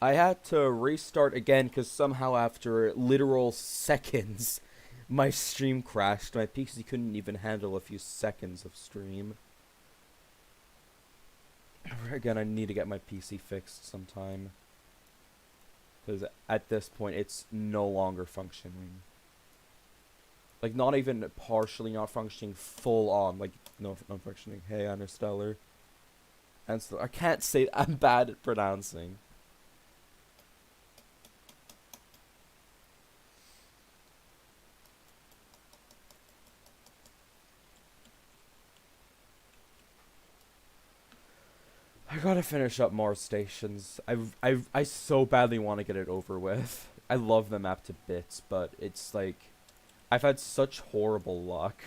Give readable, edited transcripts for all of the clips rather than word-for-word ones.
I had to restart again because somehow after literal seconds, my stream crashed. My PC couldn't even handle a few seconds of stream. Again, I need to get my PC fixed sometime. Because at this point, it's no longer functioning. Like, not even partially not functioning, full on. Like, no, not functioning. Hey, Interstellar. And so, I can't say, I'm bad at pronouncing. I gotta finish up more stations. I so badly want to get it over with. I love the map to bits, but it's like, I've had such horrible luck.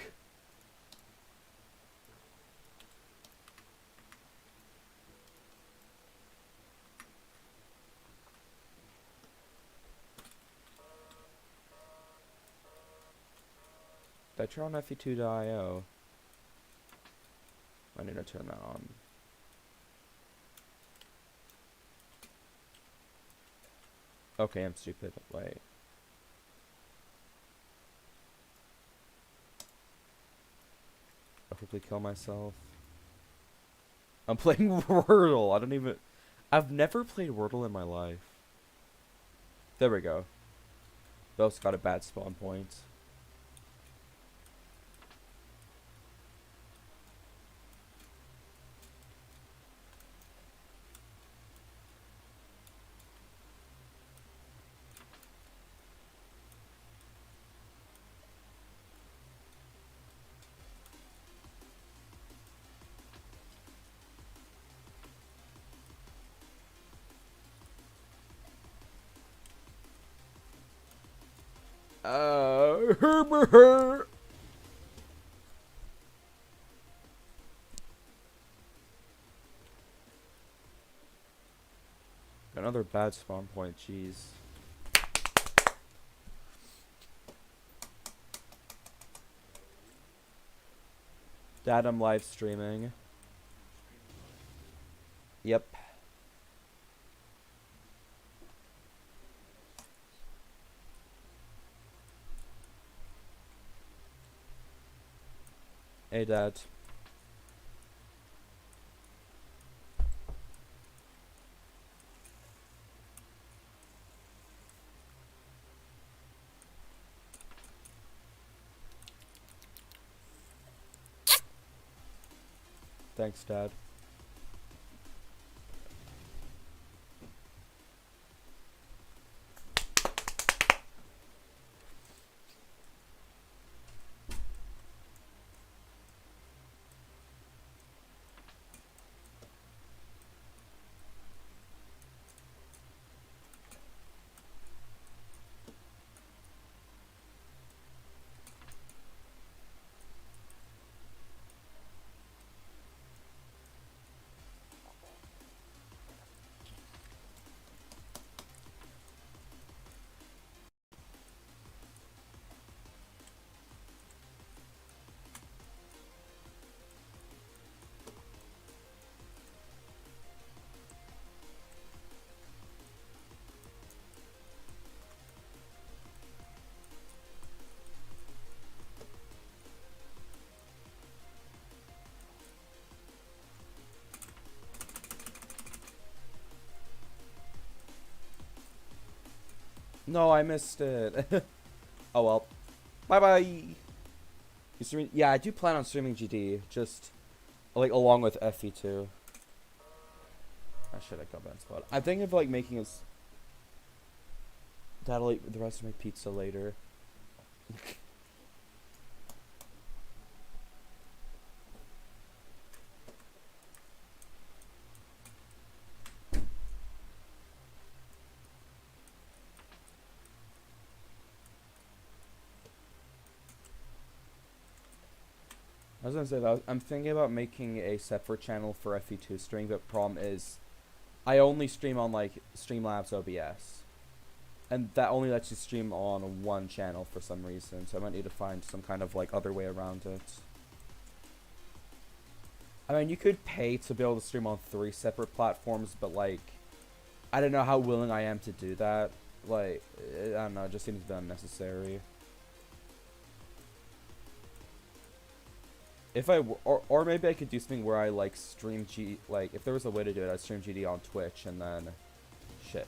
Did I turn on fe2.io? I need to turn that on. Okay, I'm stupid. Wait. I'll quickly kill myself. I'm playing Wordle. I don't even... I've never played Wordle in my life. There we go. We also got a bad spawn point. Her. Another bad spawn point, jeez. Dad, I'm live streaming. Yep. Hey, Dad. Thanks, Dad. No, I missed it. Oh well. Bye bye. You streaming? Yeah, I do plan on streaming GD. Just like along with fe2. I should have got that spot. I'm thinking of like making us. That'll eat the rest of my pizza later. I was gonna say that I'm thinking about making a separate channel for fe2 stream, but problem is, I only stream on like Streamlabs OBS, and that only lets you stream on one channel for some reason. So I might need to find some kind of like other way around it. I mean, you could pay to be able to stream on 3 separate platforms, but like, I don't know how willing I am to do that. Like, I don't know, it just seems a bit unnecessary. If I, or maybe I could do something where I, like, stream like, if there was a way to do it, I'd stream GD on Twitch, and then, shit.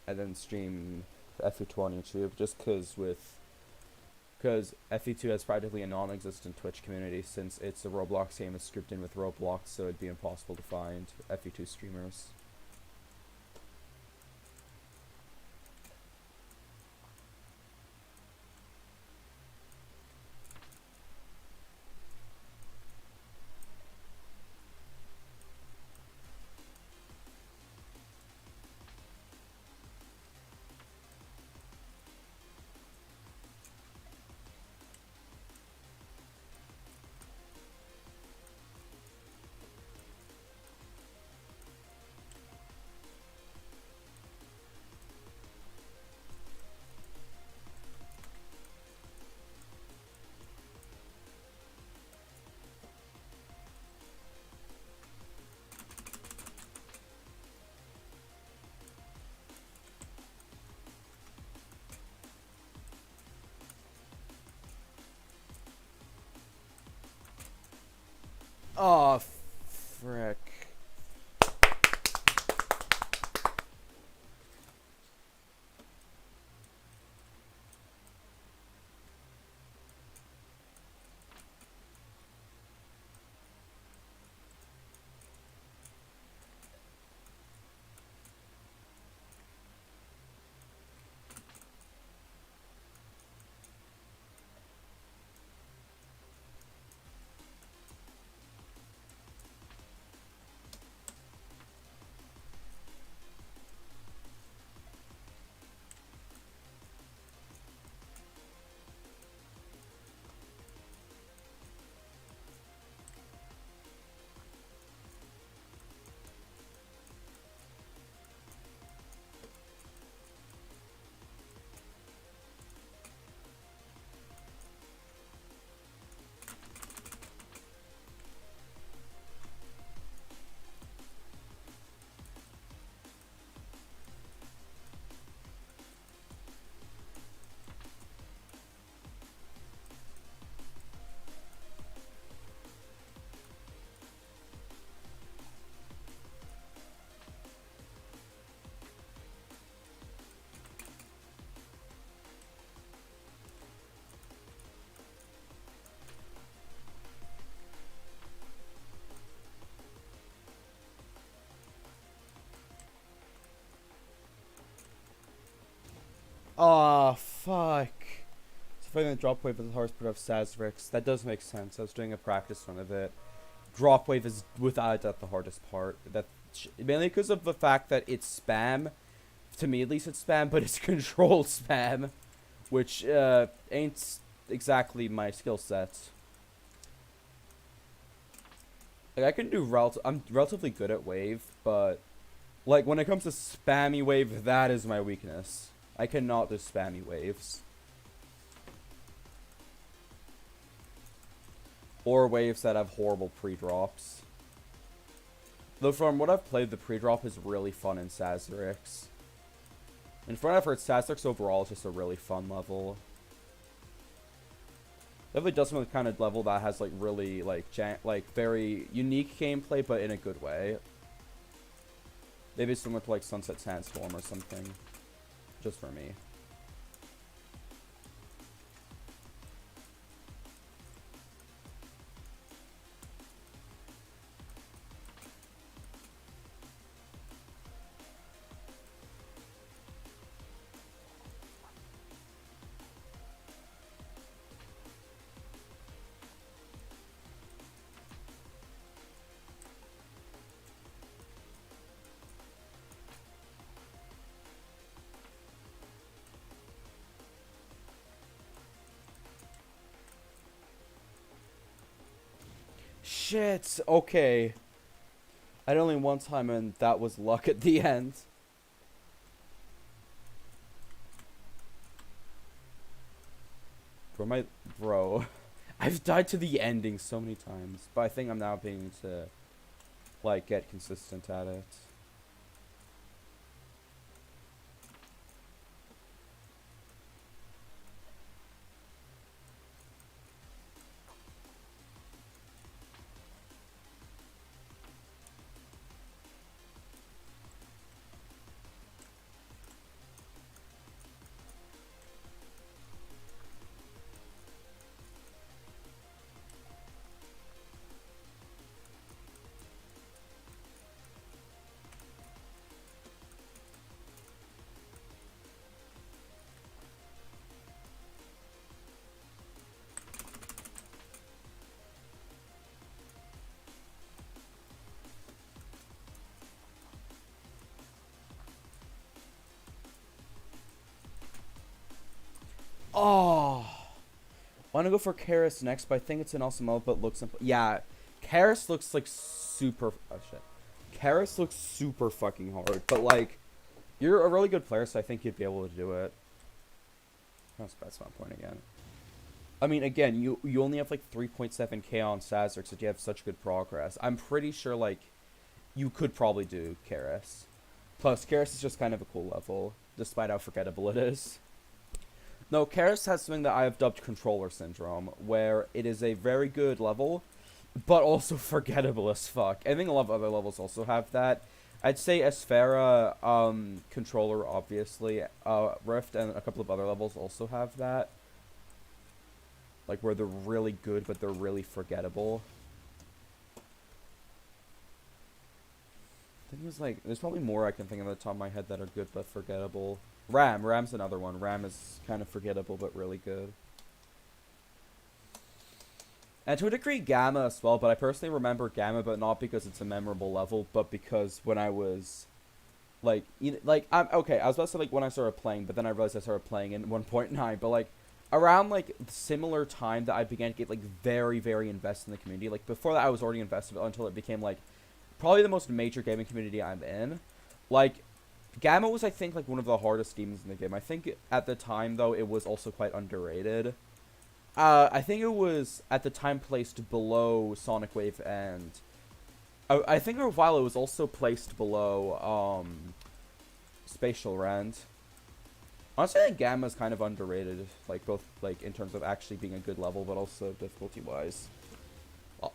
And then stream fe2 on YouTube, just because fe2 has practically a non-existent Twitch community, since it's a Roblox game that's scripted in with Roblox, so it'd be impossible to find fe2 streamers. Oh, frick. Oh, fuck. So if I'm gonna drop wave with the horse put of Sazrix, that does make sense. I was doing a practice run of it. Drop wave is without a doubt the hardest part. Mainly because of the fact that it's spam. To me, at least, it's spam, but it's controlled spam, which ain't exactly my skill set. Like, I can do I'm relatively good at wave, but like when it comes to spammy wave, that is my weakness. I cannot do spammy waves. Or waves that have horrible pre-drops. Though from what I've played, the pre-drop is really fun in Sazerix. And from what I've heard, Sazerix overall is just a really fun level. Definitely does some kind of level that has like really like very unique gameplay, but in a good way. Maybe similar to like Sunset Sandstorm or something. Just for me. Shit, okay. I had only one time and that was luck at the end. Bro, I've died to the ending so many times, but I think I'm now beginning to, like, get consistent at it. Oh, I want to go for Karis next, but I think it's an awesome level, but looks simple. Yeah, Karis looks like super. Oh shit, Karis looks super fucking hard, but like, you're a really good player, so I think you'd be able to do it. That's my point again. I mean, again, you only have like 3.7k on Sazerac, so you have such good progress. I'm pretty sure like you could probably do Karis. Plus, Karis is just kind of a cool level, despite how forgettable it is. No, Karis has something that I have dubbed controller syndrome, where it is a very good level, but also forgettable as fuck. I think a lot of other levels also have that. I'd say Esfera, controller, obviously, Rift, and a couple of other levels also have that. Like, where they're really good, but they're really forgettable. I think there's probably more I can think of at the top of my head that are good but forgettable. Ram's another one. Ram is kind of forgettable but really good. And to a degree, Gamma as well, but I personally remember Gamma, but not because it's a memorable level, but because when I was, okay, I was about to say, like, when I started playing, but then I realized I started playing in 1.9, but, like, around, like, similar time that I began to get, like, very, very invested in the community. Like, before that, I was already invested until it became, like, probably the most major gaming community I'm in. Like, Gamma was, I think, like, one of the hardest demons in the game. I think at the time, though, it was also quite underrated. I think it was, at the time, placed below Sonic Wave, and I think for a while it was also placed below, Spatial Rend. Honestly, I think Gamma's kind of underrated, like, both, like, in terms of actually being a good level, but also difficulty-wise.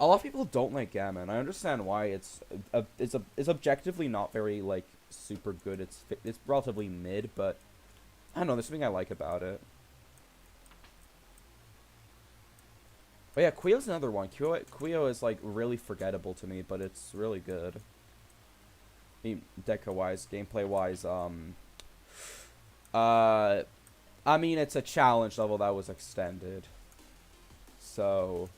A lot of people don't like Gamma, and I understand why. It's objectively not very, like, super good. It's relatively mid, but I don't know, there's something I like about it. But yeah, Quio's another one. Quio is, like, really forgettable to me, but it's really good. I mean, Deca-wise, gameplay-wise, I mean, it's a challenge level that was extended. So,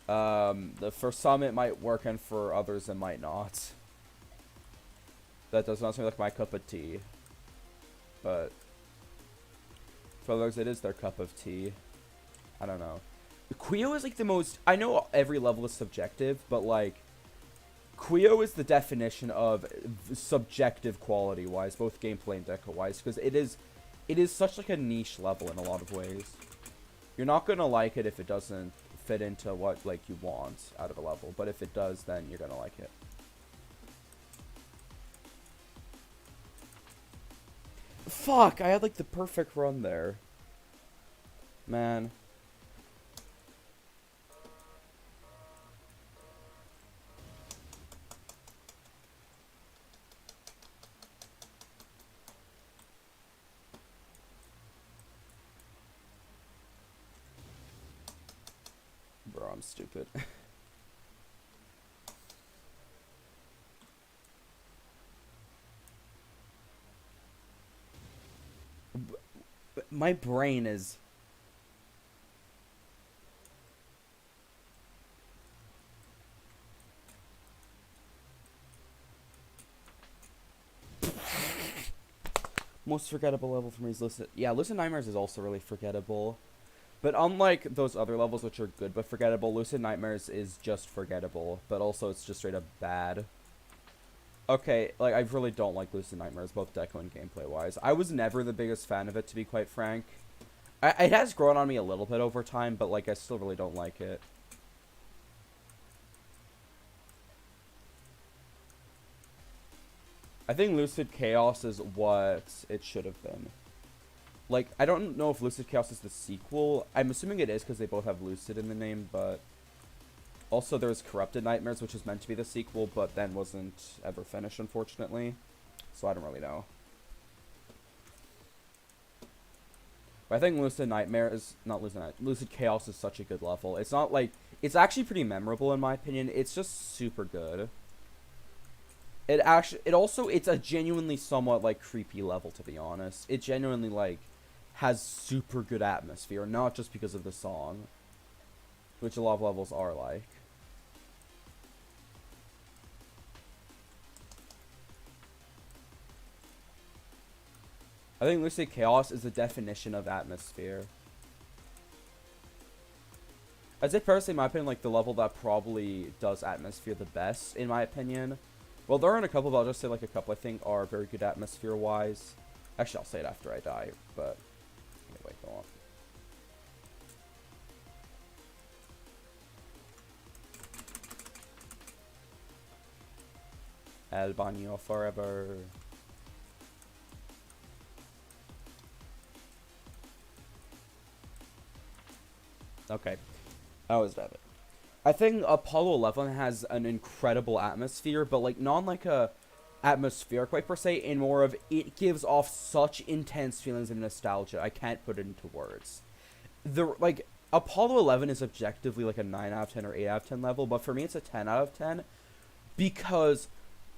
for some it might work, and for others it might not. That does not seem like my cup of tea. But for others, it is their cup of tea. I don't know. Quio is like the most... I know every level is subjective, but like... Quio is the definition of subjective quality-wise, both gameplay and deca-wise, because it is such like a niche level in a lot of ways. You're not gonna like it if it doesn't fit into what like you want out of a level, but if it does, then you're gonna like it. Fuck! I had like the perfect run there. Man. Bro, I'm stupid. My brain is... Most forgettable level for me is Lucid... Yeah, Lucid Nightmares is also really forgettable. But unlike those other levels which are good but forgettable, Lucid Nightmares is just forgettable. But also it's just straight up bad. Okay, like, I really don't like Lucid Nightmares, both deco and gameplay-wise. I was never the biggest fan of it, to be quite frank. It has grown on me a little bit over time, but, like, I still really don't like it. I think Lucid Chaos is what it should have been. Like, I don't know if Lucid Chaos is the sequel. I'm assuming it is because they both have Lucid in the name, but... Also, there's Corrupted Nightmares, which was meant to be the sequel, but then wasn't ever finished, unfortunately. So I don't really know. But I think Lucid Chaos is such a good level. It's not like... It's actually pretty memorable, in my opinion. It's just super good. It's a genuinely somewhat, like, creepy level, to be honest. It genuinely, like, has super good atmosphere, not just because of the song. Which a lot of levels are like. I think Lucid Chaos is the definition of atmosphere. I'd say personally, in my opinion, like the level that probably does atmosphere the best, in my opinion. Well, there aren't a couple, but I'll just say like a couple I think are very good atmosphere-wise. Actually, I'll say it after I die, but anyway, go on. El Baño forever. Okay. I was done it. I think Apollo 11 has an incredible atmosphere, but like not like a atmospheric way per se, and more of it gives off such intense feelings of nostalgia. I can't put it into words. The like Apollo 11 is objectively like a 9 out of 10 or 8 out of 10 level, but for me it's a 10 out of 10 because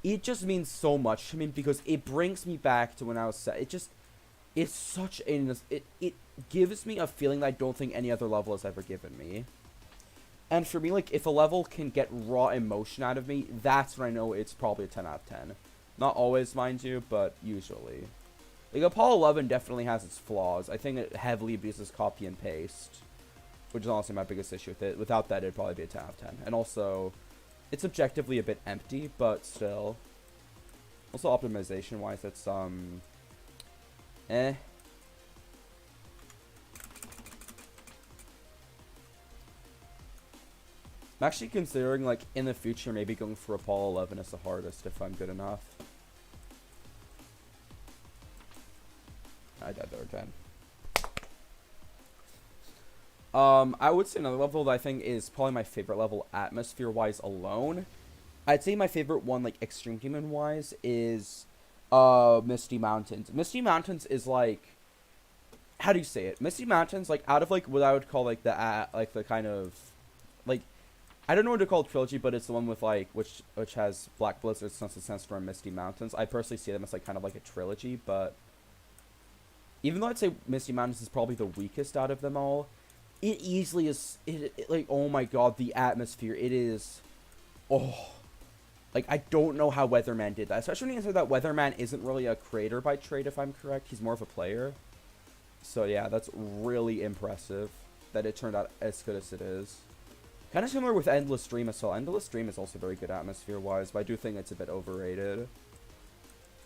it just means so much to me because it brings me back to when I was set. It's such a it gives me a feeling that I don't think any other level has ever given me. And for me, like, if a level can get raw emotion out of me, that's when I know it's probably a 10 out of 10. Not always, mind you, but usually. Like, Apollo 11 definitely has its flaws. I think it heavily abuses copy and paste, which is honestly my biggest issue with it. Without that, it'd probably be a 10 out of 10. And also, it's objectively a bit empty, but still. Also, optimization-wise, it's, eh. I'm actually considering, like, in the future, maybe going for Apollo 11 as the hardest if I'm good enough. I died there again. I would say another level that I think is probably my favorite level atmosphere-wise alone. I'd say my favorite one, like, Extreme Demon-wise, is, Misty Mountains. Misty Mountains is, like, how do you say it? Misty Mountains, like, out of, like, what I would call, like, the kind of, like, I don't know what to call trilogy, but it's the one with like which has Black Blizzard, Sunset Sandstorm, Misty Mountains. I personally see them as like kind of like a trilogy, but even though I'd say Misty Mountains is probably the weakest out of them all, it easily is. It like oh my god, the atmosphere. It is, oh, like I don't know how Weatherman did that. Especially when you consider that Weatherman isn't really a creator by trade, if I'm correct. He's more of a player. So yeah, that's really impressive that it turned out as good as it is. Kind of similar with Endless Dream as well. Endless Dream is also very good atmosphere-wise, but I do think it's a bit overrated.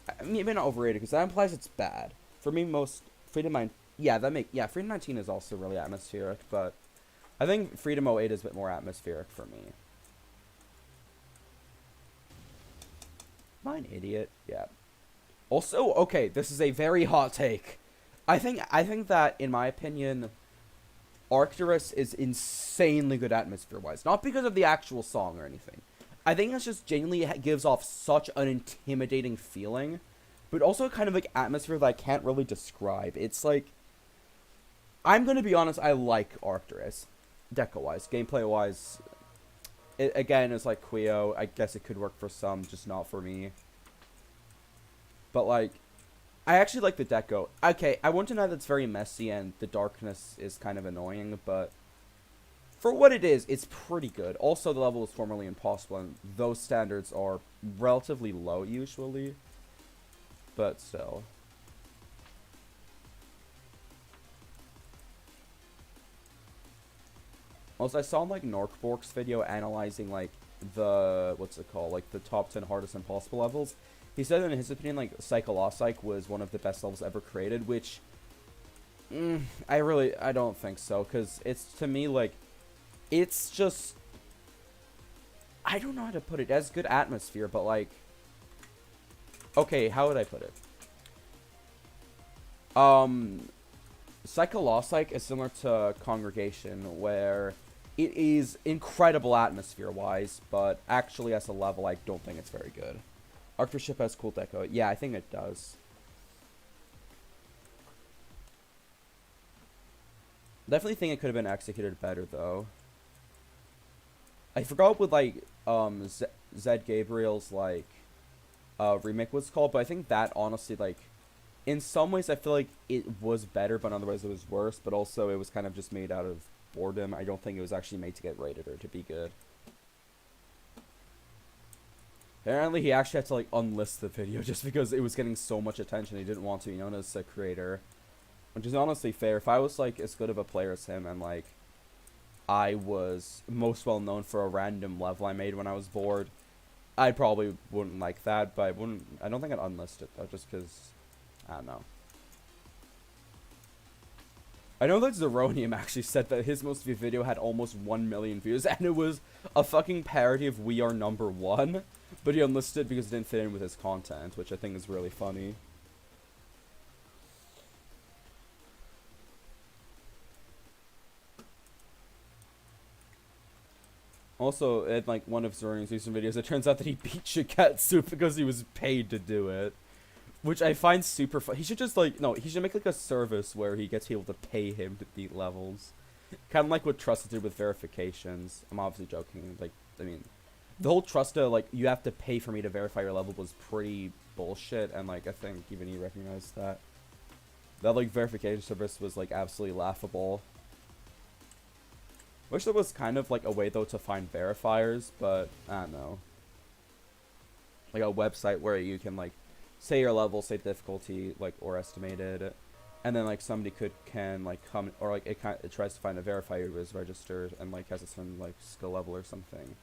I mean, maybe not overrated, because that implies it's bad. For me, Freedom 9... Yeah, Freedom 19 is also really atmospheric, but I think Freedom 08 is a bit more atmospheric for me. Am I an idiot? Yeah. Also, okay, this is a very hot take. I think that, in my opinion... Arcturus is insanely good atmosphere-wise. Not because of the actual song or anything. I think it's just genuinely gives off such an intimidating feeling. But also kind of like atmosphere that I can't really describe. It's like... I'm going to be honest, I like Arcturus. Deco-wise. Gameplay-wise... It, again, it's like Quio. I guess it could work for some, just not for me. But like... I actually like the deco. Okay, I won't deny that it's very messy and the darkness is kind of annoying, but for what it is, it's pretty good. Also, the level was formerly impossible, and those standards are relatively low usually, but still. Also, I saw like Norkborg's video analyzing like the what's it called, like the top 10 hardest impossible levels. He said that in his opinion, like, Psycholopsych was one of the best levels ever created, which, I don't think so, because it's, to me, like, it's just, I don't know how to put it. It has good atmosphere, but, like, okay, how would I put it? Psycholopsych is similar to Congregation, where it is incredible atmosphere-wise, but actually as a level, I don't think it's very good. Arcturus has cool deco. Yeah, I think it does. Definitely think it could have been executed better, though. I forgot what, like, Zed Gabriel's, like, remake was called, but I think that, honestly, like, in some ways I feel like it was better, but in other ways it was worse, but also it was kind of just made out of boredom. I don't think it was actually made to get rated or to be good. Apparently, he actually had to like unlist the video just because it was getting so much attention. He didn't want to be known as a creator, which is honestly fair. If I was like as good of a player as him and like I was most well known for a random level I made when I was bored, I probably wouldn't like that. But I don't think I'd unlist it though, just because I don't know. I know that Zeronium actually said that his most viewed video had almost 1 million views, and it was a fucking parody of We Are Number One, but he unlisted because it didn't fit in with his content, which I think is really funny. Also, in like one of Zeronium's recent videos, it turns out that he beat Shiketsu because he was paid to do it. Which I find super fun. He should just like, no, he should make like a service where he gets people to pay him to beat levels. Kind of like what Trusted did with verifications. I'm obviously joking. Like, I mean, the whole Trusta, like, you have to pay for me to verify your level was pretty bullshit. And like, I think even he recognized that. That like verification service was like absolutely laughable. Wish there was kind of like a way though to find verifiers, but I don't know. Like a website where you can like say your level, say difficulty, like, or estimated, and then like somebody can like come, or like it tries to find a verifier who is registered and like has a certain like skill level or something.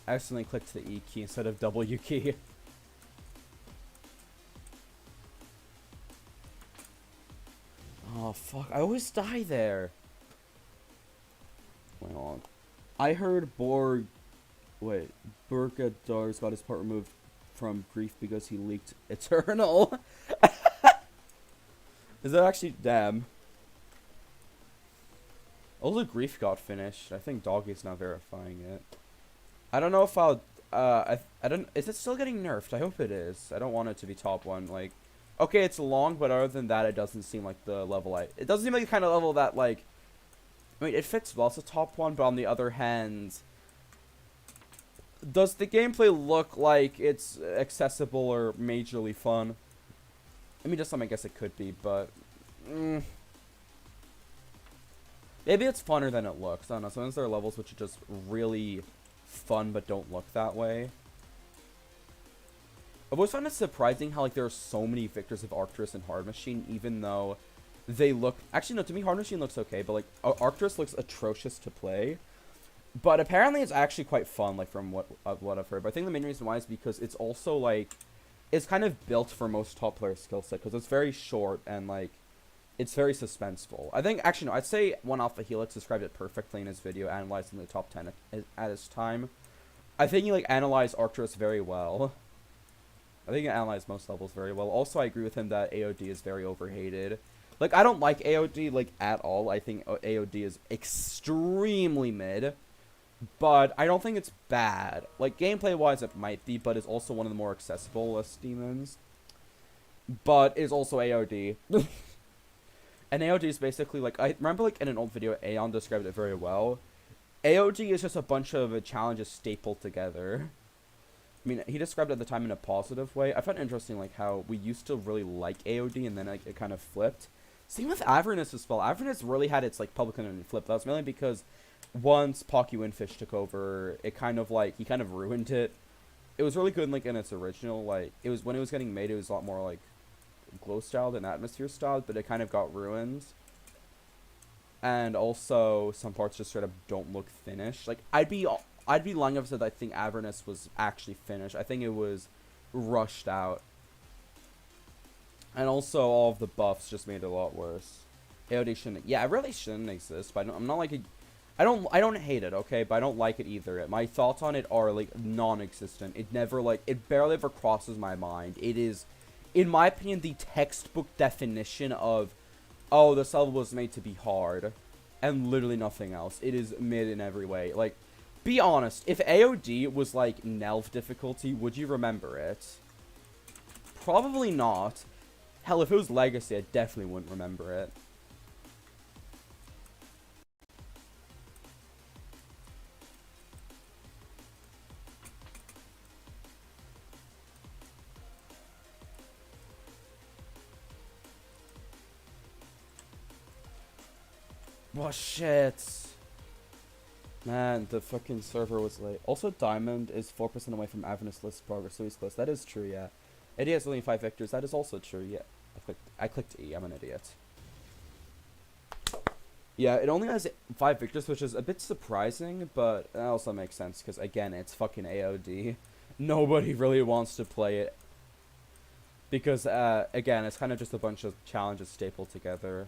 I accidentally clicked the E key instead of W key. Oh fuck, I always die there. Wait on. I heard Burgadar's got his part removed from Grief because he leaked Eternal. Is that actually damn? Also, Grief got finished. I think Doggy's now verifying it. I don't know if I'll. I don't. Is it still getting nerfed? I hope it is. I don't want it to be top one. Like, okay, it's long, but other than that, it doesn't seem like the level It doesn't seem like the kind of level that like. I mean, it fits well. It's a top one, but on the other hand, does the gameplay look like it's accessible or majorly fun? I mean, just some I guess it could be, but maybe it's funner than it looks. I don't know. Sometimes there are levels which are just really fun but don't look that way. I've always found it surprising how like there are so many victors of Arcturus and Hard Machine, even though they look actually no, to me Hard Machine looks okay, but like Arcturus looks atrocious to play. But apparently it's actually quite fun, like from what I've heard. But I think the main reason why is because it's also like it's kind of built for most top player skill set because it's very short and like it's very suspenseful. I think, actually, no, I'd say One Alpha Helix described it perfectly in his video analyzing the top 10 at his time. I think he, like, analyzed Arcturus very well. I think he analyzed most levels very well. Also, I agree with him that AOD is very overhated. Like, I don't like AOD, like, at all. I think AOD is extremely mid. But I don't think it's bad. Like, gameplay-wise, it might be, but it's also one of the more accessible demons. But it's also AOD. And AOD is basically, like, I remember, like, in an old video, Aeon described it very well. AOD is just a bunch of challenges stapled together. I mean, he described it at the time in a positive way. I found it interesting, like, how we used to really like AOD, and then, like, it kind of flipped. Same with Avernus as well. Avernus really had its, like, public opinion flip. That was mainly because once Pocky Windfish took over, it kind of, like, he kind of ruined it. It was really good, like, in its original, like, it was, when it was getting made, it was a lot more, like, glow styled and atmosphere styled, but it kind of got ruined. And also some parts just straight up don't look finished. Like, I'd be lying if I said I think Avernus was actually finished. I think it was rushed out. And also all of the buffs just made it a lot worse. AOD shouldn't, yeah, it really shouldn't exist, but I'm not like I don't hate it, okay, but I don't like it either. My thoughts on it are like non-existent. It never like it barely ever crosses my mind. It is, in my opinion, the textbook definition of, oh, this level was made to be hard, and literally nothing else. It is mid in every way. Like, be honest, if AOD was like Nelv difficulty, would you remember it? Probably not. Hell, if it was Legacy, I definitely wouldn't remember it. Oh, shit. Man, the fucking server was late. Also, Diamond is 4% away from Avernus list progress, so he's close. That is true, yeah. It has only 5 victors. That is also true, yeah. I clicked E. I'm an idiot. Yeah, it only has 5 victors, which is a bit surprising, but it also makes sense, because, again, it's fucking AOD. Nobody really wants to play it. Because, again, it's kind of just a bunch of challenges stapled together.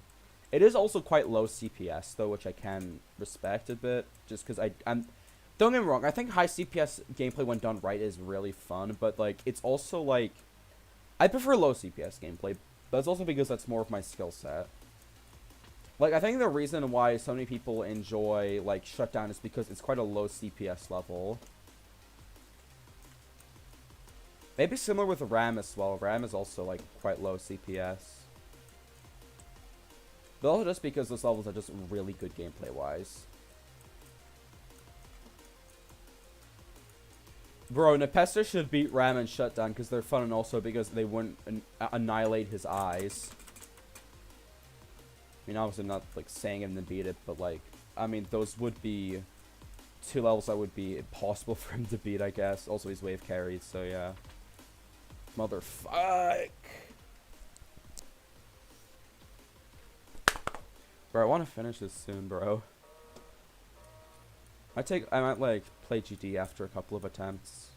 It is also quite low CPS, though, which I can respect a bit, just because I'm... Don't get me wrong, I think high CPS gameplay when done right is really fun, but, like, it's also, like... I prefer low CPS gameplay, but it's also because that's more of my skill set. Like, I think the reason why so many people enjoy, like, Shutdown is because it's quite a low CPS level. Maybe similar with RAM as well. RAM is also, like, quite low CPS. But also just because those levels are just really good gameplay-wise. Bro, Nepester should beat Ram and Shutdown because they're fun, and also because they wouldn't annihilate his eyes. I mean, obviously I'm not, like, saying him to beat it, but, like, I mean, those would be 2 levels that would be impossible for him to beat, I guess. Also, he's wave carried, so yeah. Motherfuck! Bro, I want to finish this soon, bro. I might, like, play GD after a couple of attempts.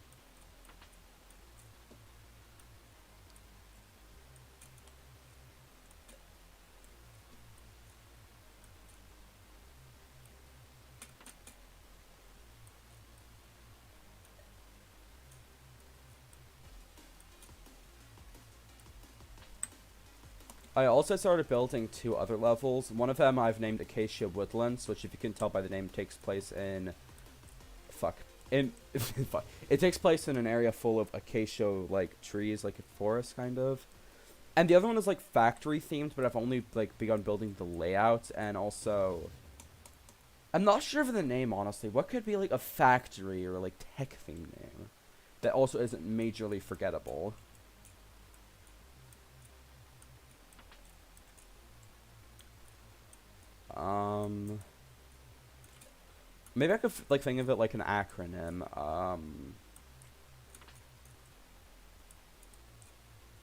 I also started building 2 other levels. One of them I've named Acacia Woodlands, which, if you can tell by the name, takes place in... Fuck. Fuck. It takes place in an area full of acacia, like, trees, like a forest, kind of. And the other one is, like, factory-themed, but I've only, like, begun building the layout, and also... I'm not sure of the name, honestly. What could be, like, a factory or, like, tech-themed name that also isn't majorly forgettable? Maybe I could, like, think of it like an acronym.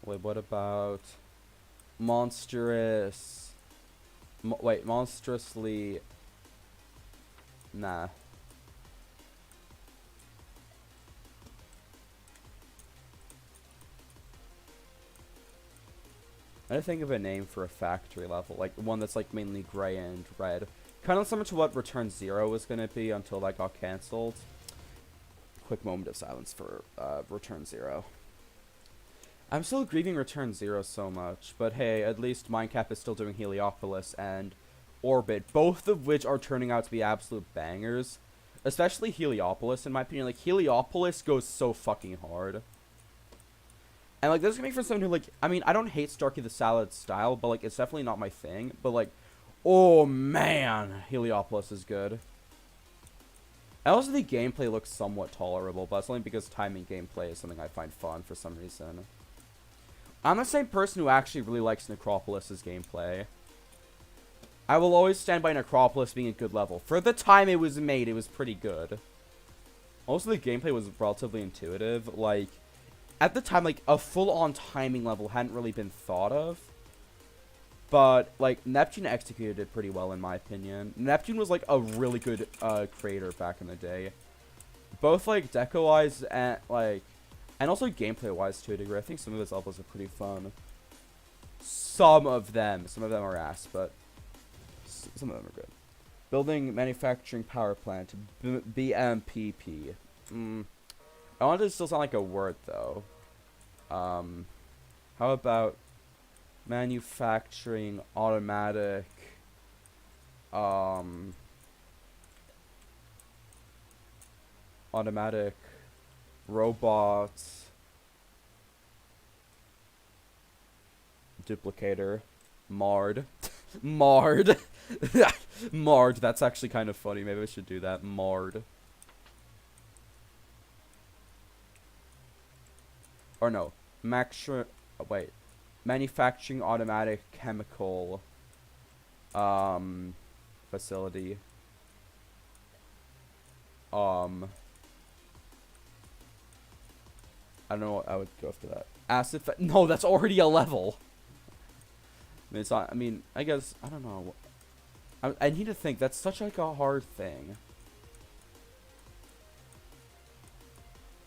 Wait, what about monstrous... wait, monstrously... Nah. I think of a name for a factory level, like one that's, like, mainly gray and red. Kind of similar to what Return Zero was going to be until that got cancelled. Quick moment of silence for Return Zero. I'm still grieving Return Zero so much, but hey, at least Mindcap is still doing Heliopolis and Orbit, both of which are turning out to be absolute bangers. Especially Heliopolis, in my opinion. Like, Heliopolis goes so fucking hard. And, like, this is coming from someone who, like, I mean, I don't hate Starkey the Salad style, but, like, it's definitely not my thing. But, like, oh, man, Heliopolis is good. And also, the gameplay looks somewhat tolerable, but it's only because timing gameplay is something I find fun for some reason. I'm the same person who actually really likes Necropolis's gameplay. I will always stand by Necropolis being a good level. For the time it was made, it was pretty good. Also, the gameplay was relatively intuitive. Like, at the time, like, a full-on timing level hadn't really been thought of. But, like, Neptune executed it pretty well, in my opinion. Neptune was, like, a really good creator back in the day. Both, like, deco-wise and, like, and also gameplay-wise to a degree. I think some of his levels are pretty fun. Some of them are ass, but some of them are good. Building manufacturing power plant. BMPP. I want it to still sound like a word though. How about manufacturing automatic automatic robots duplicator Mard. Mard. Mard, that's actually kind of funny. Maybe I should do that. Mard. Or no. Wait. Manufacturing automatic chemical facility. I don't know what I would go after that. No, that's already a level. I mean, it's not, I mean, I guess, I don't know. I need to think. That's such like a hard thing.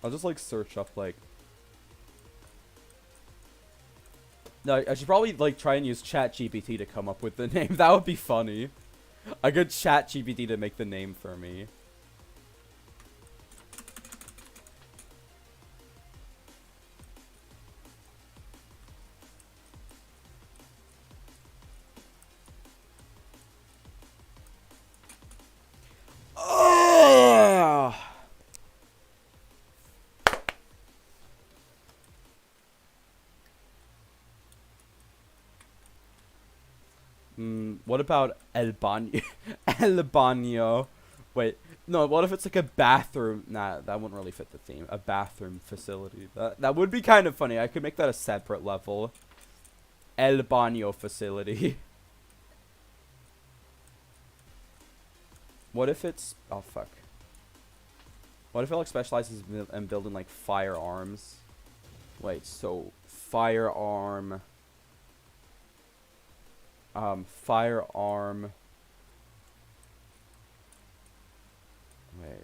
I'll just like search up like. No, I should probably like try and use ChatGPT to come up with the name. That would be funny. I could ChatGPT to make the name for me. What about El Baño? El Baño. Wait, no, what if it's like a bathroom? Nah, that wouldn't really fit the theme. A bathroom facility. That would be kind of funny. I could make that a separate level. El Baño facility. What if it's... Oh, fuck. What if it like specializes in building like firearms? Wait, so firearm... firearm. Wait.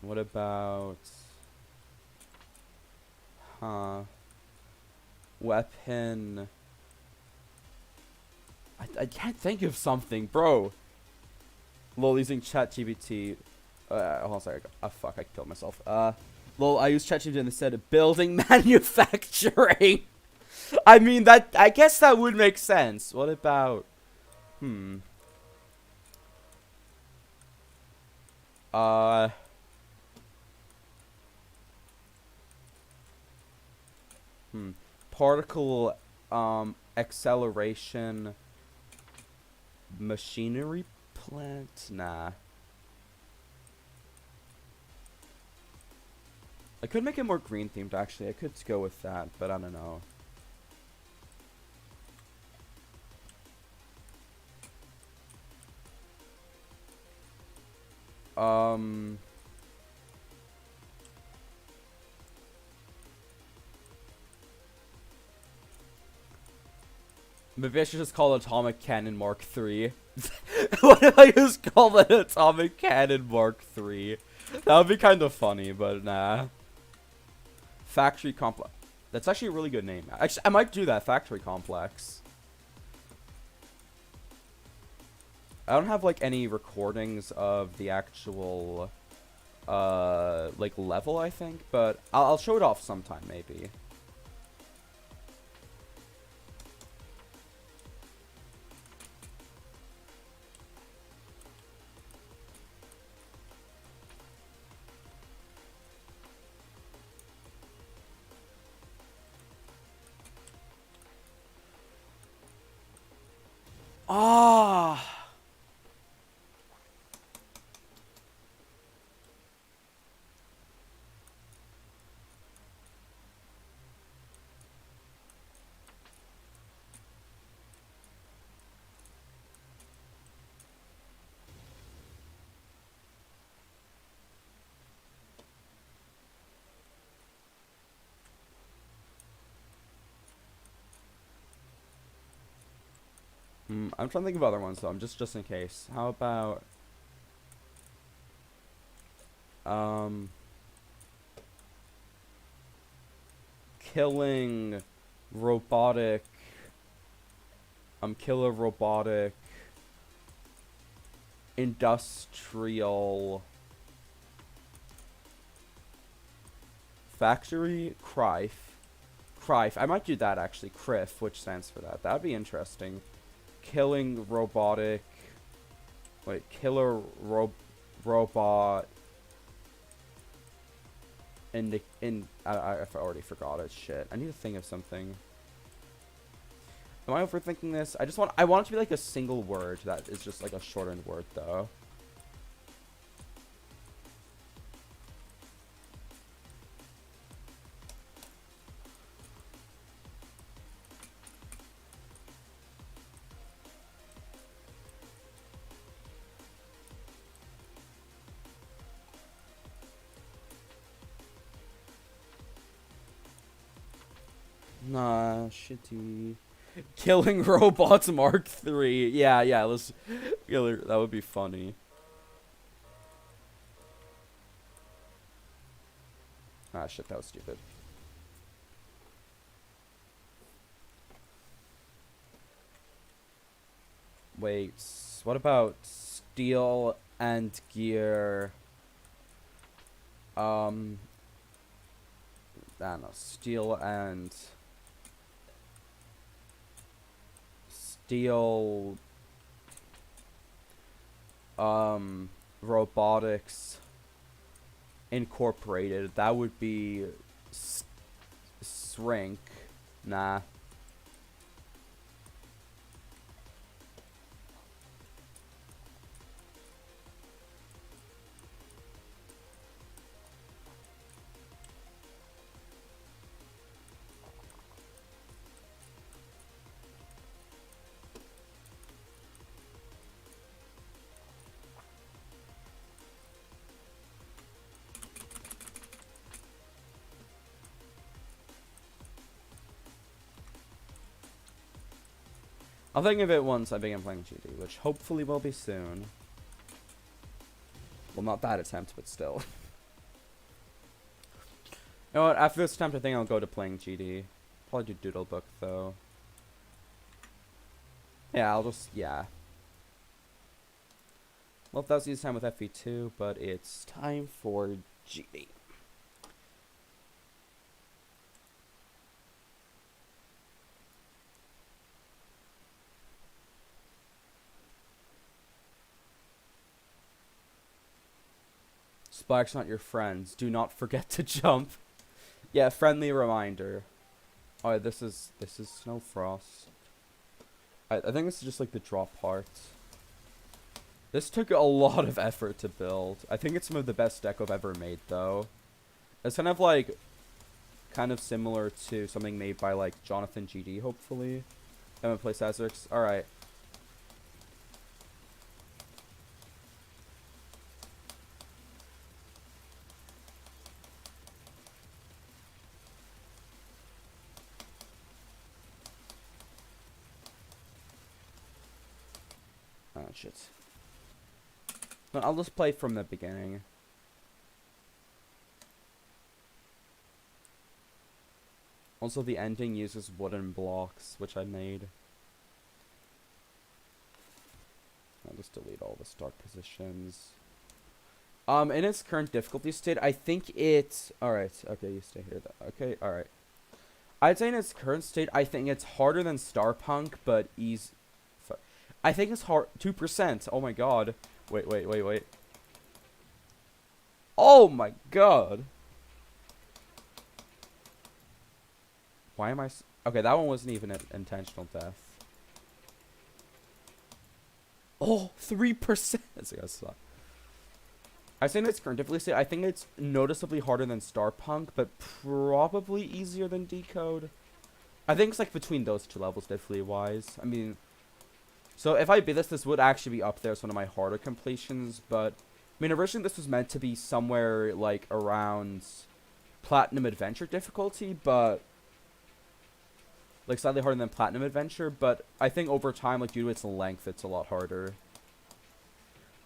What about... Weapon... I can't think of something, bro. Lol, using ChatGPT. Hold on a second. Oh, fuck, I killed myself. Lol, I use ChatGPT instead of building manufacturing. I mean, I guess that would make sense. What about... Particle, acceleration... Machinery plant? Nah. I could make it more green themed actually. I could go with that, but I don't know. Maybe I should just call it Atomic Cannon Mark III. What if I just call it Atomic Cannon Mark III? That would be kind of funny, but nah. Factory Complex. That's actually a really good name. Actually, I might do that. Factory Complex. I don't have like any recordings of the actual like level, I think, but I'll show it off sometime maybe. Ah. I'm trying to think of other ones though. I'm just in case. How about killing robotic, killer robotic, industrial, factory, Crife. I might do that actually. CRIF, which stands for that. That'd be interesting. Killing robotic. Wait, killer robot. I've already forgot it. Shit. I need to think of something. Am I overthinking this? I want it to be like a single word that is just like a shortened word though. Nah, shitty. Killing Robots Mark 3. Yeah, let's. Yeah, that would be funny. Ah, shit, that was stupid. Wait, what about Steel and Gear? I don't know, Steel and Steel Robotics Incorporated. That would be Shrink. Nah. I'll think of it once I begin playing GD, which hopefully will be soon. Well, not that attempt, but still. You know what? After this attempt, I think I'll go to playing GD. Probably do Doodlebook, though. Yeah, I'll just... yeah. Well, that was the time with fe2, but it's time for GD. Spike's not your friends. Do not forget to jump. Yeah, friendly reminder. Oh, this is Snow Frost. I think this is just like the drop part. This took a lot of effort to build. I think it's some of the best deck I've ever made, though. It's kind of like, similar to something made by like Jonathan GD, hopefully. I haven't played Sazerx. All right. Oh, shit. No, I'll just play from the beginning. Also, the ending uses wooden blocks, which I made. I'll just delete all the start positions. In its current difficulty state, I think it's... Alright, okay, you stay here. Okay, alright. I'd say in its current state, I think it's harder than Starpunk, but easy. I think it's hard. 2%. Oh my god. Wait. Oh my god. Why am I... Okay, that one wasn't even an intentional death. Oh, 3%. That's gonna suck. I say in its current difficulty state, I think it's noticeably harder than Starpunk, but probably easier than Decode. I think it's like between those two levels, difficulty wise. I mean... So if I beat this would actually be up there as one of my harder completions, but... I mean, originally this was meant to be somewhere, like, around Platinum Adventure difficulty, but... Like, slightly harder than Platinum Adventure, but I think over time, like, due to its length, it's a lot harder.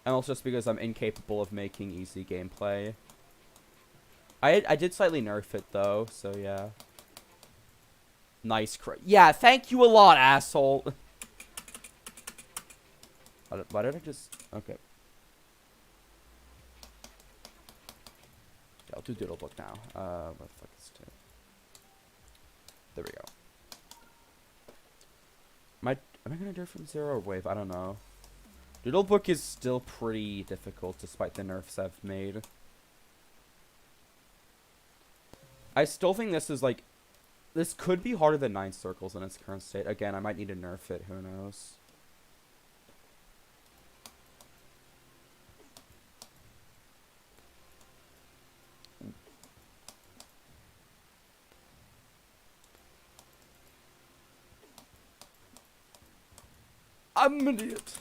And also just because I'm incapable of making easy gameplay. I did slightly nerf it, though, so yeah. Nice. Yeah, thank you a lot, asshole. Why did I just... Okay. Yeah, I'll do Doodle Book now. What the fuck is it? There we go. Am I gonna do it from 0 or wave? I don't know. Doodle Book is still pretty difficult despite the nerfs I've made. I still think this is like... This could be harder than 9 circles in its current state. Again, I might need to nerf it. Who knows? I'm an idiot.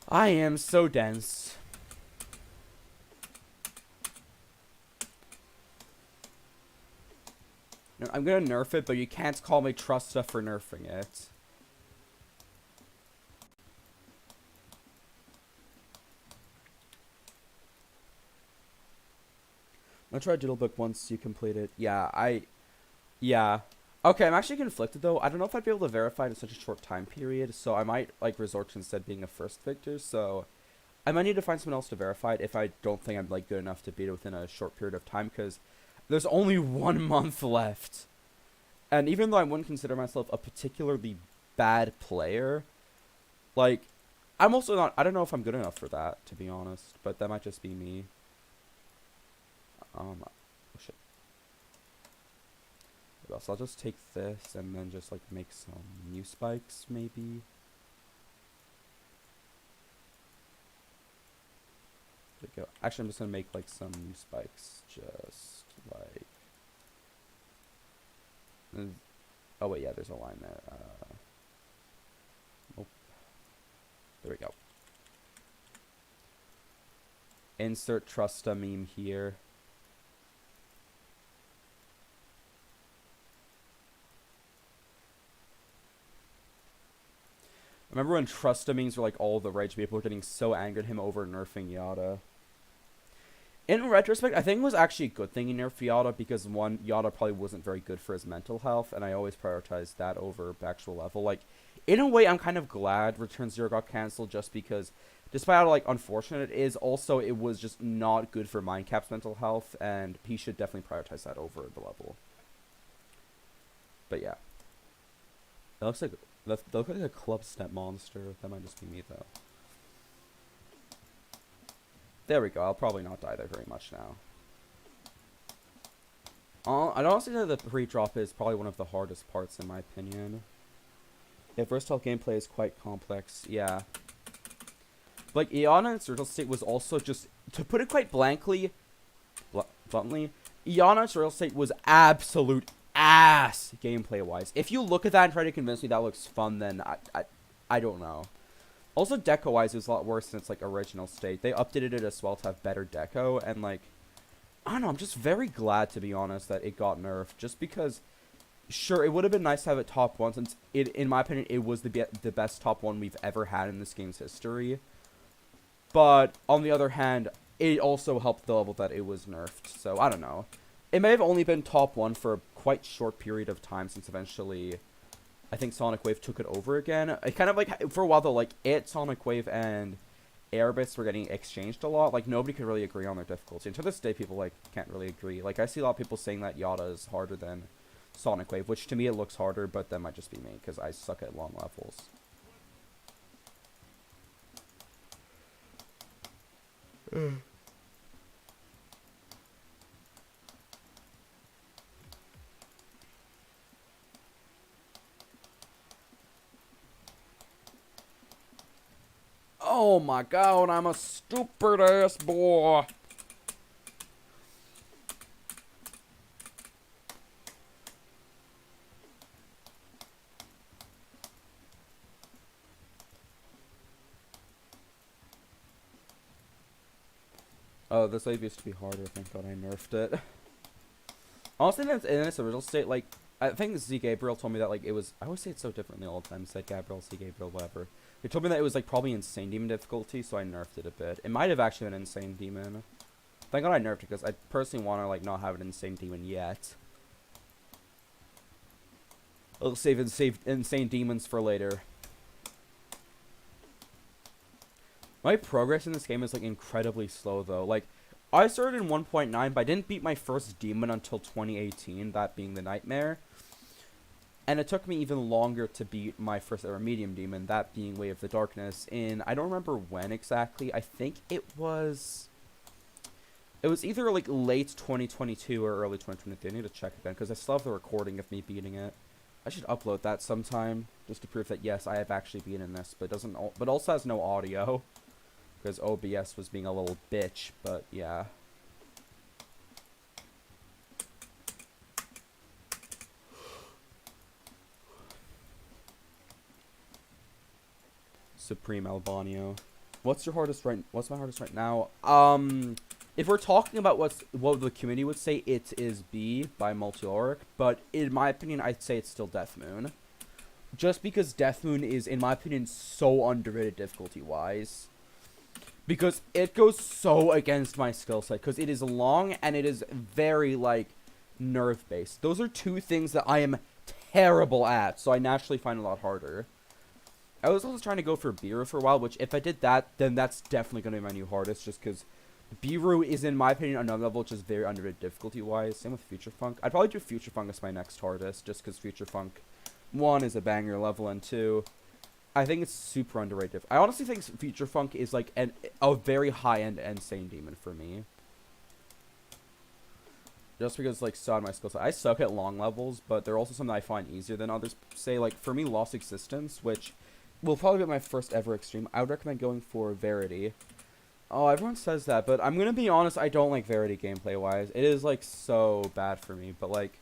I am so dense. No, I'm gonna nerf it, but you can't call me Trusta for nerfing it. I'm gonna try Doodlebook once you complete it. Yeah. Okay, I'm actually conflicted though. I don't know if I'd be able to verify it in such a short time period, so I might like resort to instead being a first victor, so I might need to find someone else to verify it if I don't think I'm like good enough to beat it within a short period of time, because there's only 1 month left. And even though I wouldn't consider myself a particularly bad player, like, I'm also not, I don't know if I'm good enough for that, to be honest, but that might just be me. Oh shit. So I'll just take this and then just like make some new spikes, maybe. There we go. Actually, I'm just gonna make like some new spikes, just like. Oh wait, yeah, there's a line there. Nope. There we go. Insert Trusta meme here. Remember when Trusta memes were like all the rage? People were getting so angry at him over nerfing Yada. In retrospect, I think it was actually a good thing he nerfed Yada because one, Yada probably wasn't very good for his mental health, and I always prioritized that over actual level. Like, in a way, I'm kind of glad Return Zero got cancelled just because, despite how like unfortunate it is, also it was just not good for Mindcap's mental health, and he should definitely prioritize that over the level. But yeah, that looks like that looks like a club step monster. That might just be me though. There we go. I'll probably not die there very much now. I'd honestly say the pre-drop is probably one of the hardest parts in my opinion. Yeah, versatile gameplay is quite complex. Yeah. Like, Iana in its original state was also just, to put it quite bluntly, Iana in its original state was absolute ass gameplay-wise. If you look at that and try to convince me that looks fun, then I don't know. Also, deco-wise, it was a lot worse than its, like, original state. They updated it as well to have better deco, and, like, I don't know, I'm just very glad, to be honest, that it got nerfed, just because, sure, it would have been nice to have it top 1, since, in my opinion, it was the best top 1 we've ever had in this game's history. But, on the other hand, it also helped the level that it was nerfed, so, I don't know. It may have only been top 1 for a quite short period of time, since eventually I think Sonic Wave took it over again. It kind of like, for a while though, like, Sonic Wave, and Airbits were getting exchanged a lot. Like, nobody could really agree on their difficulty. And to this day, people, like, can't really agree. Like, I see a lot of people saying that Yada is harder than Sonic Wave, which to me it looks harder, but that might just be me, because I suck at long levels. Oh my god, I'm a stupid ass boy. Oh, this wave used to be harder. Thank god I nerfed it. Honestly, in its original state, like, I think Z Gabriel told me that, like, it was, I always say it so differently all the time. Said Gabriel, Z Gabriel, whatever. He told me that it was, like, probably Insane Demon difficulty, so I nerfed it a bit. It might have actually been Insane Demon. Thank god I nerfed it, because I personally want to, like, not have an Insane Demon yet. I'll save Insane Demons for later. My progress in this game is, like, incredibly slow, though. Like, I started in 1.9, but I didn't beat my first demon until 2018, that being the Nightmare. And it took me even longer to beat my first ever medium demon, that being Way of the Darkness, in, I don't remember when exactly. I think it was either, like, late 2022 or early 2023. I need to check again, because I still have the recording of me beating it. I should upload that sometime, just to prove that, yes, I have actually beaten this, but but also has no audio. Because OBS was being a little bitch, but yeah. Supreme Albano. What's my hardest right now? If we're talking about what the community would say, it is B by Multioric, but in my opinion, I'd say it's still Death Moon. Just because Death Moon is, in my opinion, so underrated difficulty-wise. Because it goes so against my skill set. Because it is long and it is very, like, nerve-based. Those are two things that I am terrible at. So I naturally find it a lot harder. I was also trying to go for Biru for a while. Which, if I did that, then that's definitely going to be my new hardest. Just because Biru is, in my opinion, another level which is very underrated difficulty-wise. Same with Future Funk. I'd probably do Future Funk as my next hardest. Just because Future Funk, 1, is a banger level. And 2... I think it's super underrated. I honestly think Future Funk is like a very high-end Insane Demon for me. Just because, like, so on my skill set. I suck at long levels, but they're also something I find easier than others. Say, like, for me, Lost Existence, which will probably be my first ever extreme. I would recommend going for Verity. Oh, everyone says that, but I'm gonna be honest, I don't like Verity gameplay-wise. It is, like, so bad for me, but, like,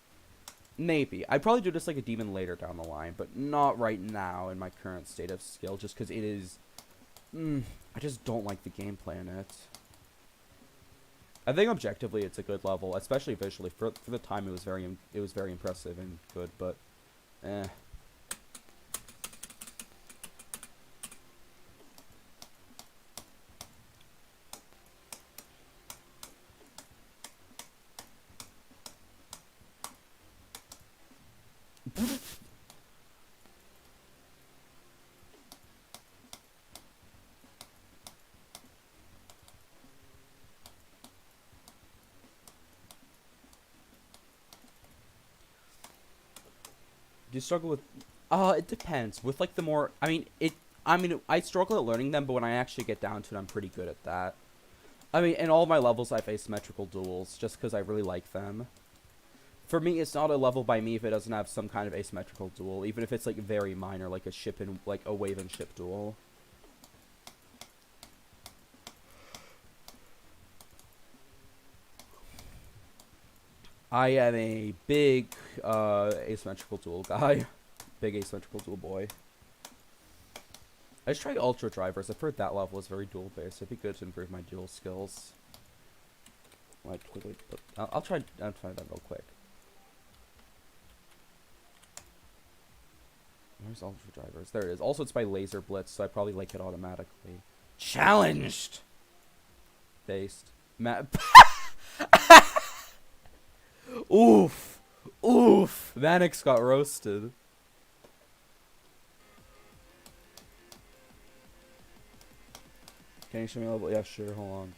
maybe. I'd probably do just, like, a demon later down the line, but not right now in my current state of skill, just because it is... I just don't like the gameplay in it. I think objectively it's a good level, especially visually. For the time, it was very impressive and good, but... Do you struggle with... it depends. With, like, the more... I struggle at learning them, but when I actually get down to it, I'm pretty good at that. I mean, in all my levels, I have asymmetrical duels, just because I really like them. For me, it's not a level by me if it doesn't have some kind of asymmetrical duel, even if it's, like, very minor, like a ship and, like, a wave and ship duel. I am a big, asymmetrical duel guy. Big asymmetrical duel boy. I just tried Ultra Drivers. I've heard that level is very duel-based. It'd be good to improve my duel skills. Like, quickly, but I'll try that real quick. Where's Ultra Drivers? There it is. Also, it's by Laser Blitz, so I probably like it automatically. Challenged! Based. Oof. Oof. Vanix got roasted. Can you show me a level? Yeah, sure. Hold on.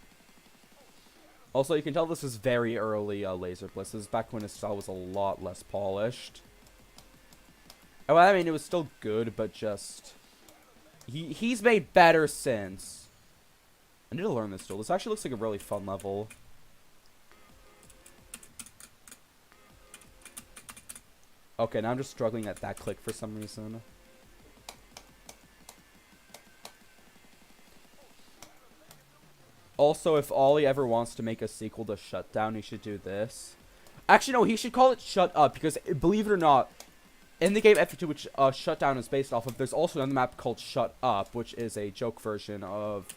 Also, you can tell this is very early Laser Blitz. This is back when his style was a lot less polished. Oh, I mean, it was still good, but just... He's made better since. I need to learn this duel. This actually looks like a really fun level. Okay, now I'm just struggling at that click for some reason. Also, if Ollie ever wants to make a sequel to Shutdown, he should do this. Actually, no, he should call it Shut Up, because believe it or not, in the game fe2, which Shutdown is based off of, there's also another map called Shut Up, which is a joke version of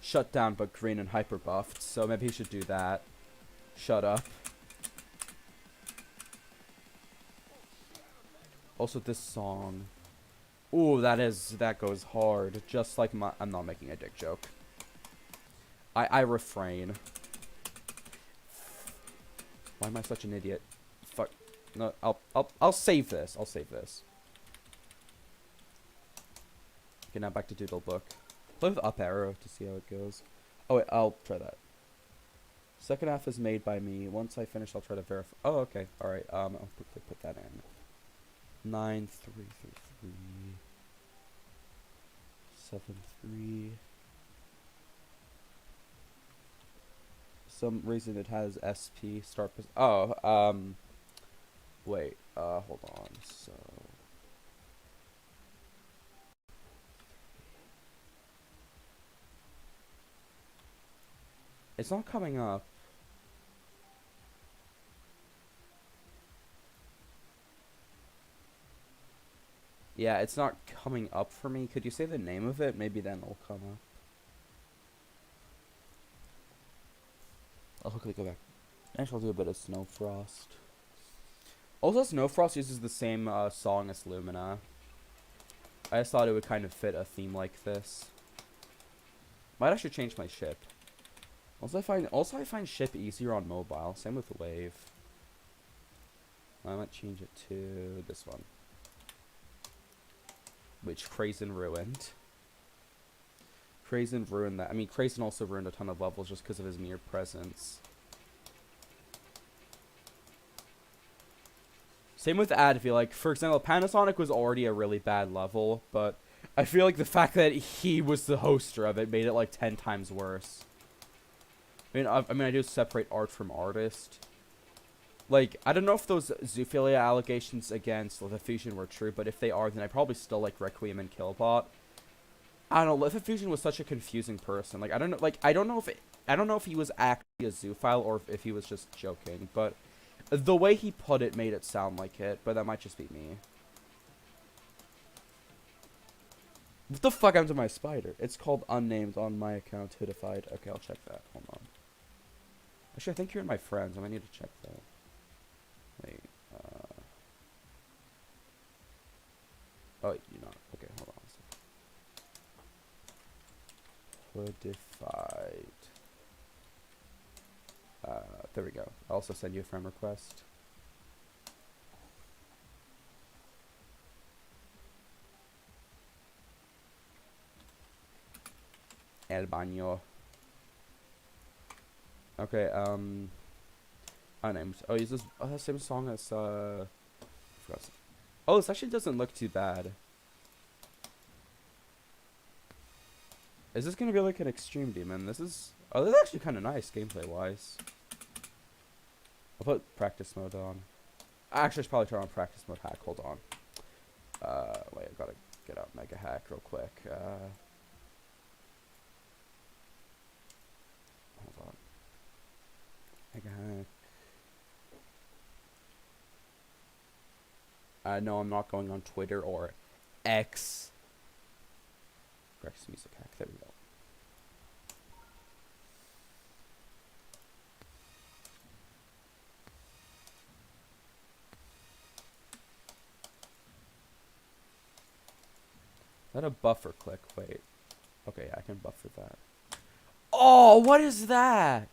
Shutdown, but green and hyper buffed. So maybe he should do that. Shut Up. Also, this song. Ooh, that goes hard. Just like my, I'm not making a dick joke. I refrain. Why am I such an idiot? Fuck. No, I'll save this. I'll save this. Okay, now back to Doodle Book. Play with up arrow to see how it goes. Oh wait, I'll try that. Second half is made by me. Once I finish, I'll try to verify. Oh, okay. All right. I'll quickly put that in. 9333 73. Some reason it has SP start. Oh, wait. Hold on. So. It's not coming up. Yeah, it's not coming up for me. Could you say the name of it? Maybe then it'll come up. I'll quickly go back. Actually, I'll do a bit of Snow Frost. Also, Snow Frost uses the same song as Lumina. I just thought it would kind of fit a theme like this. Might actually change my ship. Also, I find ship easier on mobile. Same with Wave. I might change it to this one, which Krazen ruined. Krazen ruined that. I mean, Krazen also ruined a ton of levels just because of his mere presence. Same with Advi. Like, for example, Panasonic was already a really bad level, but I feel like the fact that he was the hoster of it made it like 10 times worse. I mean, I do separate art from artist. Like, I don't know if those zoophilia allegations against Lithofusion were true, but if they are, then I probably still like Requiem and Killbot. I don't know. Lithofusion was such a confusing person. Like, I don't know. Like, I don't know if he was actually a zoophile or if he was just joking. But the way he put it made it sound like it. But that might just be me. What the fuck happened to my spider? It's called unnamed on my account. Hoodified. Okay, I'll check that. Hold on. Actually, I think you're in my friends. I might need to check that. Wait. Oh, you're not. Okay, hold on a second. Hoodified. There we go. I'll also send you a friend request. El baño. Okay, unnamed. Oh, is this the same song as oh, this actually doesn't look too bad. Is this gonna be like an extreme demon? This is actually kind of nice gameplay wise. I'll put practice mode on. Actually, I should probably turn on practice mode hack. Hold on. Wait, I gotta get out mega hack real quick. Hold on. Mega hack. No, I'm not going on Twitter or X. Practice music hack. There we go. Is that a buffer click? Wait. Okay, I can buffer that. Oh, what is that?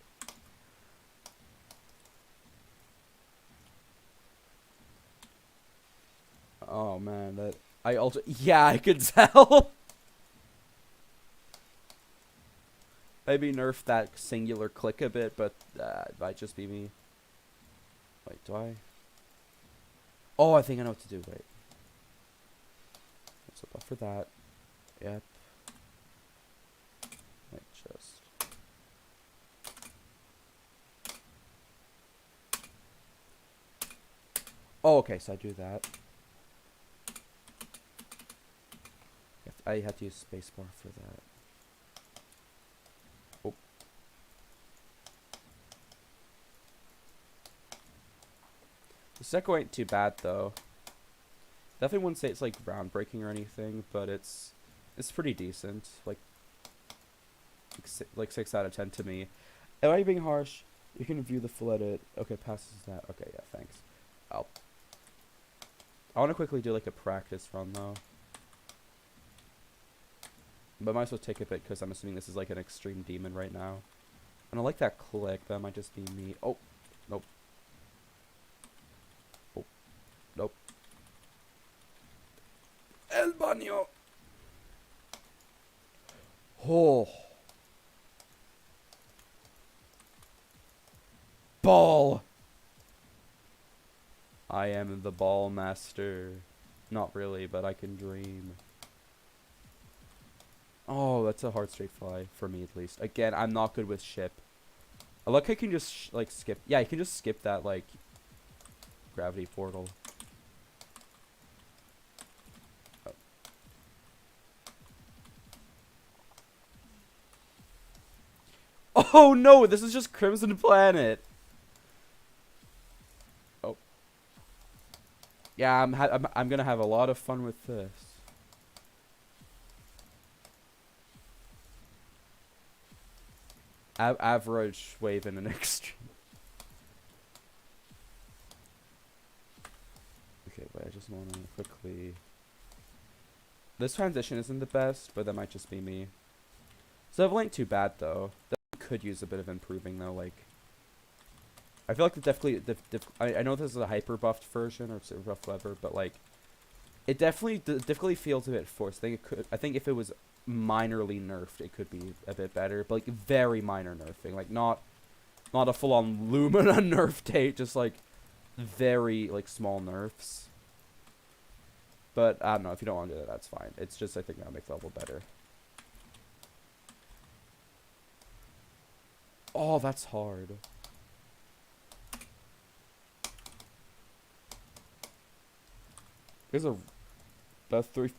Oh man, that I also I could tell. Maybe nerf that singular click a bit, but it might just be me. Wait, do I? Oh, I think I know what to do. Wait. So buffer that. Yep. Wait, just. Oh, okay, so I do that. I had to use spacebar for that. Oh. The Secco ain't too bad though. Definitely wouldn't say it's like groundbreaking or anything, but it's pretty decent. Like 6 out of 10 to me. Am I being harsh? You can view the full edit. Okay, passes that. Okay, yeah, thanks. I want to quickly do like a practice run though. But I might as well take a bit because I'm assuming this is like an extreme demon right now. And I like that click. That might just be me. Oh, nope. Oh, nope. El baño. Oh. Ball. I am the ball master. Not really, but I can dream. Oh, that's a hard straight fly, for me at least. Again, I'm not good with ship. I like I can just, like, skip. Yeah, you can just skip that, like, gravity portal. Oh. Oh, no, this is just Crimson Planet. Oh. Yeah, I'm gonna have a lot of fun with this. Average wave in an extreme. Okay, wait, I just want to quickly... This transition isn't the best, but that might just be me. So it ain't too bad, though. That could use a bit of improving, though, like... I feel like I know this is a hyper-buffed version, or super buffed whatever, but, like... It definitely... The difficulty feels a bit forced. I think if it was minorly nerfed, it could be a bit better, but like very minor nerfing, like not a full-on Lumina nerf date, just like very like small nerfs. But I don't know, if you don't want to do that, that's fine. It's just I think that'll make the level better. Oh, that's hard. There's about 3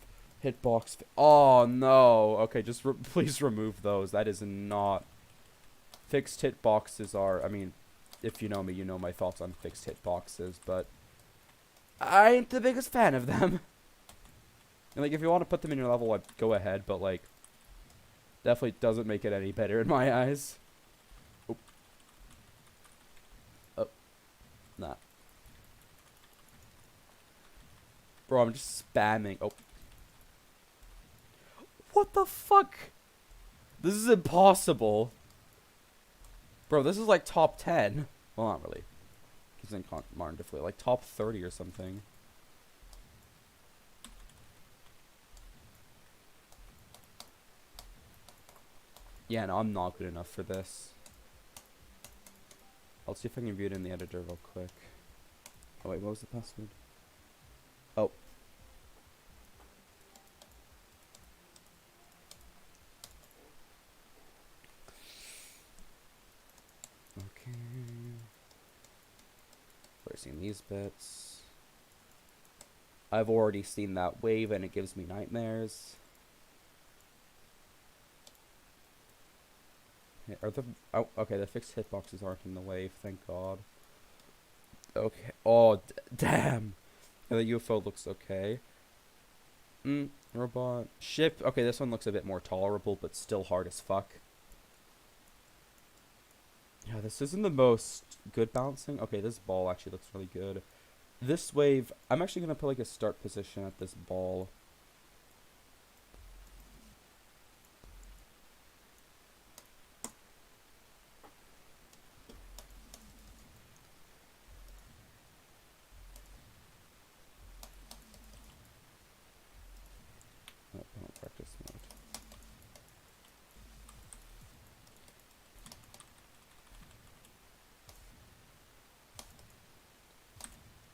hitbox. Oh no. Okay, just please remove those. That is not. Fixed hitboxes are. I mean, if you know me, you know my thoughts on fixed hitboxes, but I ain't the biggest fan of them. And like, if you want to put them in your level, I'd go ahead, but like, definitely doesn't make it any better in my eyes. Oh. Oh. Nah. Bro, I'm just spamming. Oh. What the fuck? This is impossible. Bro, this is like top 10. Well, not really. He's in Martin Deflate. Like top 30 or something. Yeah, no, I'm not good enough for this. I'll see if I can view it in the editor real quick. Oh, wait, what was the password? Oh. Okay. I've seen these bits. I've already seen that wave and it gives me nightmares. Okay, the fixed hitboxes aren't in the wave, thank God. Okay. Oh, damn. The UFO looks okay. Robot. Ship. Okay, this one looks a bit more tolerable, but still hard as fuck. Yeah, this isn't the most good balancing. Okay, this ball actually looks really good. This wave, I'm actually going to put like a start position at this ball. Practice mode.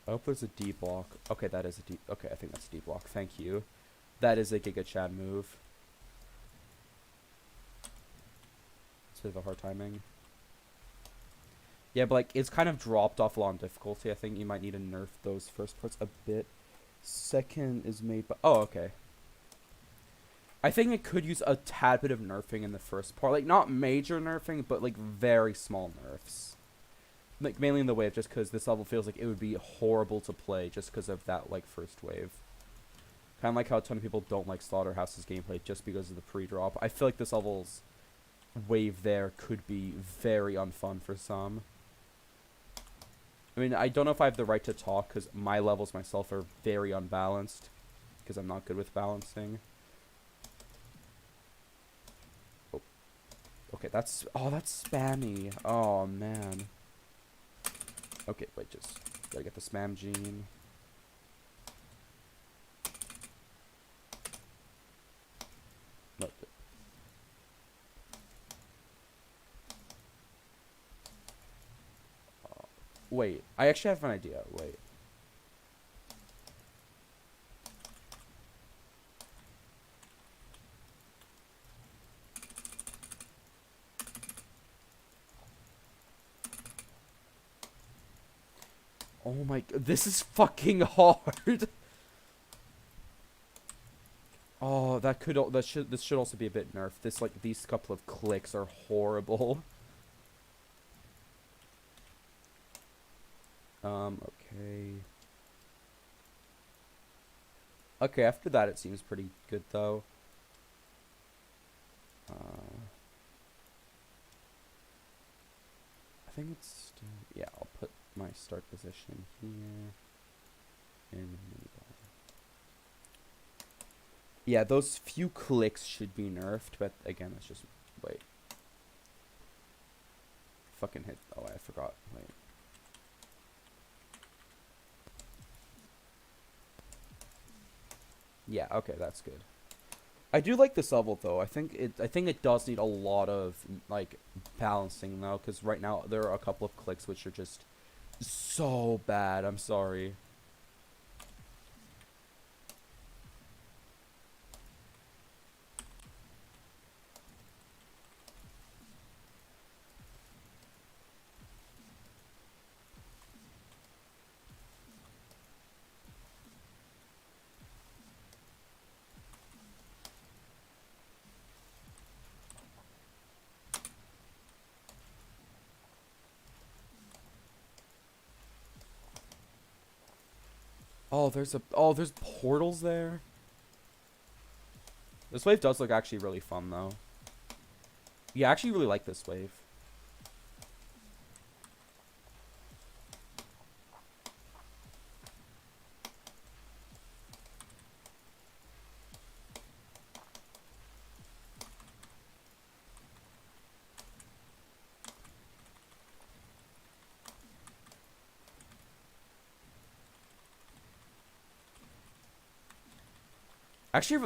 I hope there's a D block. Okay, that is a D. Okay, I think that's a D block. Thank you. That is a Giga Chad move. It's a bit of a hard timing. Yeah, but like it's kind of dropped off a lot in difficulty. I think you might need to nerf those first parts a bit. Second is made by. Oh, okay. I think it could use a tad bit of nerfing in the first part. Like, not major nerfing, but, like, very small nerfs. Like, mainly in the wave, just because this level feels like it would be horrible to play just because of that, like, first wave. Kind of like how a ton of people don't like Slaughterhouse's gameplay just because of the pre-drop. I feel like this level's wave there could be very unfun for some. I mean, I don't know if I have the right to talk because my levels myself are very unbalanced because I'm not good with balancing. Oh. Okay, that's... Oh, that's spammy. Oh, man. Okay, wait, just... Gotta get the spam gene. No. Wait, I actually have an idea. Wait. Oh my... This is fucking hard. Oh, that could... This should also be a bit nerfed. This, like, these couple of clicks are horrible. Okay. Okay, after that it seems pretty good, though. I think it's still... Yeah, I'll put my start position here. In the minibar. Yeah, those few clicks should be nerfed, but again, it's just... Wait. Fucking hit... Oh, I forgot. Wait. Yeah, okay, that's good. I do like this level though. I think it does need a lot of like balancing though, because right now there are a couple of clicks which are just so bad. I'm sorry. Oh, there's portals there. This wave does look actually really fun though. Yeah, I actually really like this wave. Actually,